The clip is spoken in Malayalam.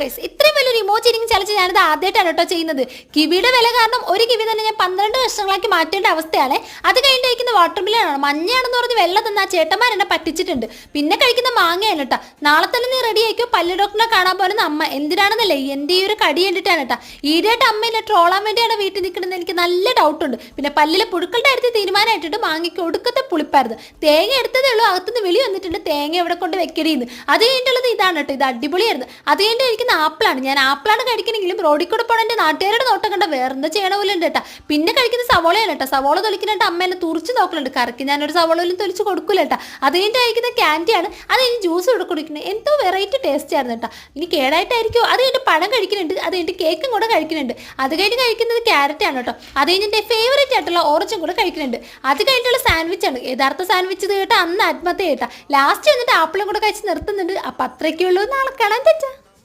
ഗൈസ്, ഇത്രയും വലിയൊരു ഇമോജി ഇരിക്കും ചലച്ച് ഞാനിത് ആദ്യമായിട്ടാണ് കേട്ടോ ചെയ്യുന്നത്. കിവിയുടെ വില കാരണം ഒരു കിവി തന്നെ ഞാൻ 12 കഷ്ണങ്ങളാക്കി മാറ്റേണ്ട അവസ്ഥയാണ്. അത് കഴിഞ്ഞിട്ട് കഴിക്കുന്ന വാട്ടർ മില്ലാണ്. മഞ്ഞയാണെന്ന് പറഞ്ഞ് വെള്ളം തന്ന ആ ചേട്ടന്മാർ എന്നെ പറ്റിച്ചിട്ടുണ്ട്. പിന്നെ കഴിക്കുന്ന മാങ്ങയാണ് കേട്ടോ. നാളെ തന്നെ നീ റെഡി ആയിക്കോ, പല്ല് ഡോക്ടറിനെ കാണാൻ പോകുന്ന അമ്മ. എന്തിനാണെന്നല്ലേ എൻ്റെ ഈ ഒരു കടി കണ്ടിട്ടാണ് കേട്ടോ. ഈടായിട്ട് അമ്മയിലെ ട്രോളാൻ വേണ്ടിയാണ് വീട്ടിൽ നിൽക്കുന്നത്. എനിക്ക് നല്ല ഡൗട്ടുണ്ട്. പിന്നെ പല്ലിലെ പുഴുക്കളുടെ അടുത്ത് തീരുമാനമായിട്ടിട്ട് മാങ്ങയ്ക്ക് ഒടുക്കത്തെ പുളിപ്പായിരുന്നു. തേങ്ങ എടുത്തതേ ഉള്ളൂ, അകത്തുനിന്ന് വിളി വന്നിട്ടുണ്ട് തേങ്ങ എവിടെ കൊണ്ട് വെക്കടിയെന്ന്. അത് കഴിഞ്ഞിട്ടുള്ളത് ഇതാണ് കേട്ടോ. ഇത് അടിപൊളിയായിരുന്നു. അത് കഴിഞ്ഞിട്ട് കഴിക്കുന്ന ആപ്പിളാണ്. ഞാൻ ആപ്പിളാണ് കഴിക്കണമെങ്കിലും റോഡിൽ കൂടെ പോകണം എൻ്റെ നാട്ടുകാരുടെ നോട്ടം കണ്ട വേറെന്താ ചെയ്യണ പോലെ ഉണ്ട് കേട്ടോ. പിന്നെ കഴിക്കുന്ന സവോളയാണ് കേട്ടോ. സവോള തൊലിക്കുന്നുണ്ട് അമ്മ എന്നെ തുറിച്ച് നോക്കലുണ്ട്. കറക്കി ഞാനൊരു സവോളയിലും തൊലിച്ച് കൊടുക്കില്ല കേട്ടോ. അത് കഴിഞ്ഞിട്ട് കഴിക്കുന്ന ക്യാൻഡിയാണ്. അത് കഴിഞ്ഞ് ജ്യൂസ് ഇവിടെ കുടിക്കുന്നത് എന്തോ വെറൈറ്റി ടേസ്റ്റ് ആയിരുന്നു കേട്ടോ. ഇനി കേടായിട്ടായിരിക്കും. അത് കഴിഞ്ഞിട്ട് പഴം കഴിക്കുന്നുണ്ട്. അത് കഴിഞ്ഞിട്ട് കേക്കും കൂടെ കഴിക്കുന്നുണ്ട്. അത് കഴിഞ്ഞ് കഴിക്കുന്നത് ക്യാരറ്റാണ് കേട്ടോ. അത് കഴിഞ്ഞ് എൻ്റെ ഫേവറേറ്റ് ആയിട്ടുള്ള ഓറഞ്ചും കൂടെ കഴിക്കുന്നുണ്ട്. അത് കഴിഞ്ഞിട്ടുള്ള സാൻഡ്വിച്ചാണ്. യഥാർത്ഥ സാൻഡ്വിച്ച് കേട്ടോ അന്ന് ആത്മഹത്യ കേട്ടോ. ലാസ്റ്റ് വന്നിട്ട് ആപ്പിളും കൂടെ കഴിച്ച് നിർത്തുന്നുണ്ട്. അപ്പം അത്രയ്ക്കുള്ളൂ. നാളെ കാണാൻ തെറ്റാ.